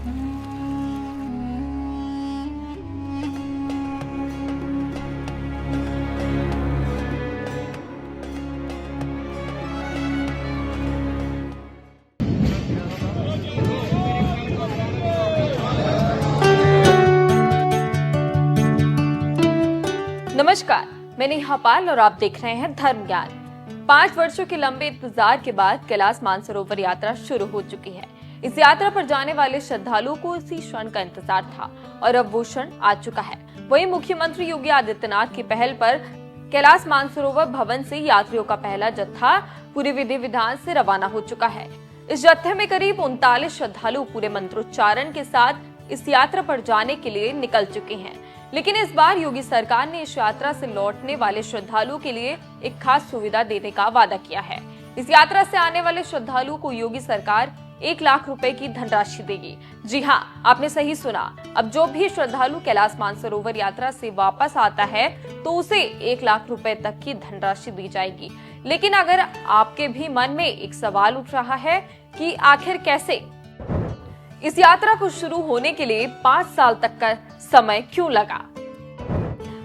नमस्कार, मैं नेहा पाल और आप देख रहे हैं धर्म ज्ञान। 5 वर्षों के लंबे इंतजार के बाद कैलाश मानसरोवर यात्रा शुरू हो चुकी है। इस यात्रा पर जाने वाले श्रद्धालुओं को इसी क्षण का इंतजार था और अब वो क्षण आ चुका है। वहीं मुख्यमंत्री योगी आदित्यनाथ की पहल पर कैलाश मानसरोवर भवन से यात्रियों का पहला जत्था पूरे विधि विधान से रवाना हो चुका है। इस जत्थे में करीब 39 श्रद्धालु पूरे मंत्रोच्चारण के साथ इस यात्रा पर जाने के लिए निकल चुके हैं। लेकिन इस बार योगी सरकार ने इस यात्रा से लौटने वाले श्रद्धालुओं के लिए एक खास सुविधा देने का वादा किया है। इस यात्रा से आने वाले श्रद्धालुओं को योगी सरकार 1 लाख रुपए की धनराशि देगी। जी हाँ, आपने सही सुना। अब जो भी श्रद्धालु कैलाश मानसरोवर यात्रा से वापस आता है तो उसे 1 लाख रुपए तक की धनराशि दी जाएगी। लेकिन अगर आपके भी मन में एक सवाल उठ रहा है कि आखिर कैसे, इस यात्रा को शुरू होने के लिए 5 साल तक का समय क्यों लगा?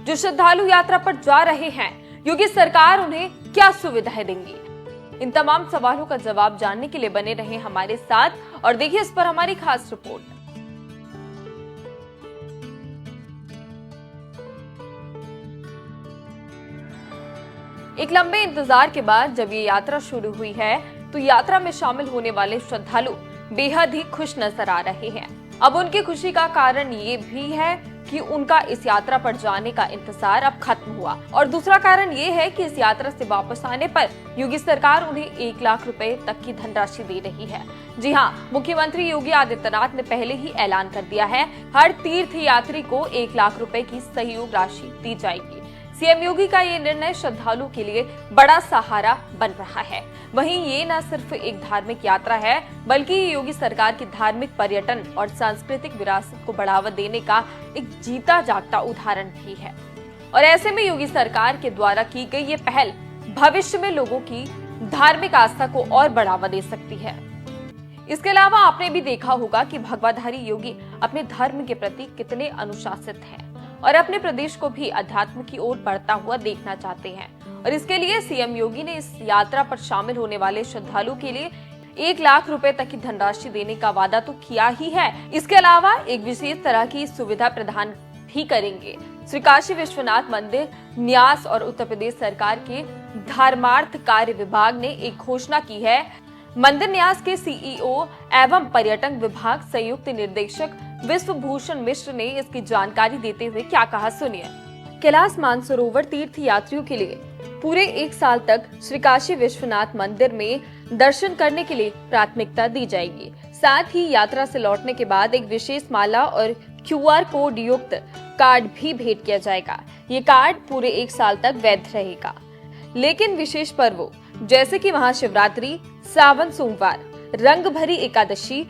जो श्रद्धालु यात्रा पर जा रहे हैं, योगी सरकार उन्हें क्या सुविधाएं देंगी? इन तमाम सवालों का जवाब जानने के लिए बने रहे हमारे साथ और देखिए इस पर हमारी खास रिपोर्ट। एक लंबे इंतजार के बाद जब ये यात्रा शुरू हुई है तो यात्रा में शामिल होने वाले श्रद्धालु बेहद ही खुश नजर आ रहे हैं। अब उनकी खुशी का कारण ये भी है कि उनका इस यात्रा पर जाने का इंतजार अब खत्म हुआ और दूसरा कारण ये है कि इस यात्रा से वापस आने पर योगी सरकार उन्हें 1 लाख रुपए तक की धनराशि दे रही है। जी हाँ, मुख्यमंत्री योगी आदित्यनाथ ने पहले ही ऐलान कर दिया है, हर तीर्थ यात्री को 1 लाख रुपए की सहयोग राशि दी जाएगी। सीएम योगी का ये निर्णय श्रद्धालुओं के लिए बड़ा सहारा बन रहा है। वहीं ये न सिर्फ एक धार्मिक यात्रा है बल्कि ये योगी सरकार की धार्मिक पर्यटन और सांस्कृतिक विरासत को बढ़ावा देने का एक जीता जागता उदाहरण भी है। और ऐसे में योगी सरकार के द्वारा की गई ये पहल भविष्य में लोगों की धार्मिक आस्था को और बढ़ावा दे सकती है। इसके अलावा आपने भी देखा होगा कि भगवाधारी योगी अपने धर्म के प्रति कितने अनुशासित हैं और अपने प्रदेश को भी अध्यात्म की ओर बढ़ता हुआ देखना चाहते हैं। और इसके लिए सीएम योगी ने इस यात्रा पर शामिल होने वाले श्रद्धालुओं के लिए 1 लाख रुपए तक की धनराशि देने का वादा तो किया ही है, इसके अलावा एक विशेष तरह की सुविधा प्रदान भी करेंगे। श्री काशी विश्वनाथ मंदिर न्यास और उत्तर प्रदेश सरकार के धर्मार्थ कार्य विभाग ने एक घोषणा की है। मंदिर न्यास के सीईओ एवं पर्यटन विभाग संयुक्त निर्देशक विश्वभूषण मिश्र ने इसकी जानकारी देते हुए क्या कहा, सुनिए। कैलाश मानसरोवर तीर्थ यात्रियों के लिए पूरे 1 साल तक श्री काशी विश्वनाथ मंदिर में दर्शन करने के लिए प्राथमिकता दी जाएगी। साथ ही यात्रा से लौटने के बाद एक विशेष माला और QR कोड युक्त कार्ड भी भेंट किया जाएगा। ये कार्ड पूरे 1 साल तक वैध रहेगा। लेकिन विशेष पर्वों जैसे कि महाशिवरात्रि, सावन सोमवार, रंग भरी एकादशी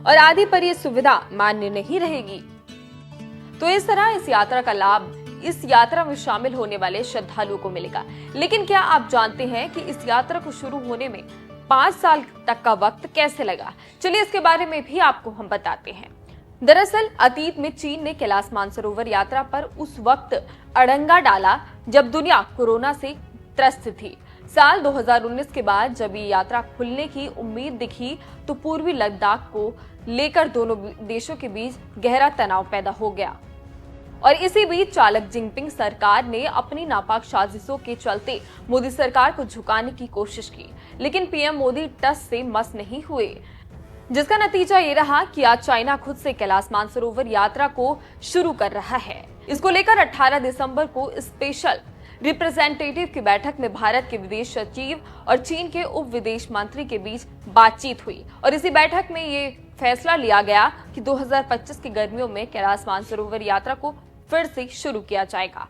और आदि पर यह सुविधा मान्य नहीं रहेगी। तो इस तरह इस यात्रा का लाभ इस यात्रा में शामिल होने वाले श्रद्धालुओं को मिलेगा। लेकिन क्या आप जानते हैं कि इस यात्रा को शुरू होने में 5 साल तक का वक्त कैसे लगा? चलिए इसके बारे में भी आपको हम बताते हैं। दरअसल अतीत में चीन ने कैलाश मानसरोवर यात्रा पर उस वक्त अड़ंगा डाला जब दुनिया कोरोना से त्रस्त थी। साल 2019 के बाद जब ये यात्रा खुलने की उम्मीद दिखी तो पूर्वी लद्दाख को लेकर दोनों देशों के बीच गहरा तनाव पैदा हो गया। और इसी बीच चालक जिनपिंग सरकार ने अपनी नापाक साजिशों के चलते मोदी सरकार को झुकाने की कोशिश की, लेकिन पीएम मोदी टस से मस नहीं हुए, जिसका नतीजा ये रहा कि आज चाइना खुद से कैलाश मानसरोवर यात्रा को शुरू कर रहा है। इसको लेकर 18 दिसंबर को स्पेशल रिप्रेजेंटेटिव की बैठक में भारत के विदेश सचिव और चीन के उप विदेश मंत्री के बीच बातचीत हुई और इसी बैठक में ये फैसला लिया गया कि 2025 की गर्मियों में कैलाश मानसरोवर यात्रा को फिर से शुरू किया जाएगा।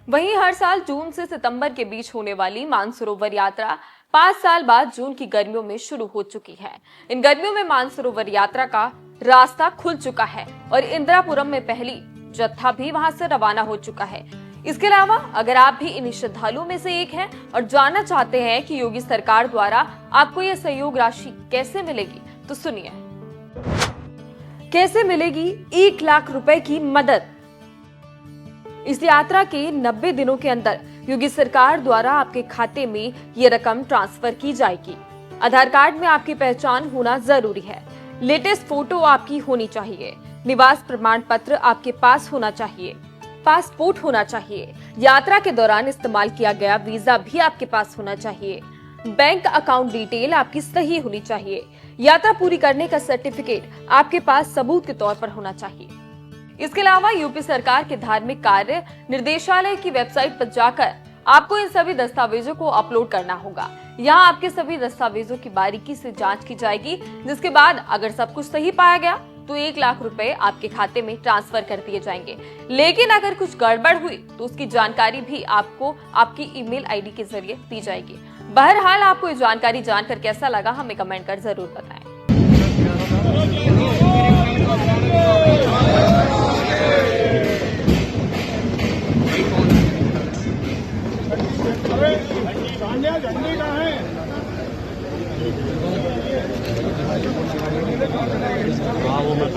वहीं हर साल जून से सितंबर के बीच होने वाली मानसरोवर यात्रा 5 साल बाद जून की गर्मियों में शुरू हो चुकी है। इन गर्मियों में मानसरोवर यात्रा का रास्ता खुल चुका है और इंदिरापुरम में पहली जत्था भी वहां से रवाना हो चुका है। इसके अलावा अगर आप भी इन श्रद्धालुओं में से एक हैं और जानना चाहते हैं कि योगी सरकार द्वारा आपको यह सहयोग राशि कैसे मिलेगी, तो सुनिए। कैसे मिलेगी 1 लाख रुपए की मदद? इस यात्रा के 90 दिनों के अंदर योगी सरकार द्वारा आपके खाते में ये रकम ट्रांसफर की जाएगी। आधार कार्ड में आपकी पहचान होना जरूरी है। लेटेस्ट फोटो आपकी होनी चाहिए। निवास प्रमाण पत्र आपके पास होना चाहिए। पासपोर्ट होना चाहिए। यात्रा के दौरान इस्तेमाल किया गया वीजा भी आपके पास होना चाहिए। बैंक अकाउंट डिटेल आपकी सही होनी चाहिए। यात्रा पूरी करने का सर्टिफिकेट आपके पास सबूत के तौर पर होना चाहिए। इसके अलावा यूपी सरकार के धार्मिक कार्य निर्देशालय की वेबसाइट पर जाकर आपको इन सभी दस्तावेजों को अपलोड करना होगा। यहाँ आपके सभी दस्तावेजों की बारीकी से जांच की जाएगी, जिसके बाद अगर सब कुछ सही पाया गया तो 1 लाख रुपए आपके खाते में ट्रांसफर कर दिए जाएंगे। लेकिन अगर कुछ गड़बड़ हुई तो उसकी जानकारी भी आपको आपकी ईमेल आईडी के जरिए दी जाएगी। बहरहाल आपको ये जानकारी जानकर कैसा लगा हमें कमेंट कर जरूर बताएं। झंडे कहाँ है? हाँ वो मैं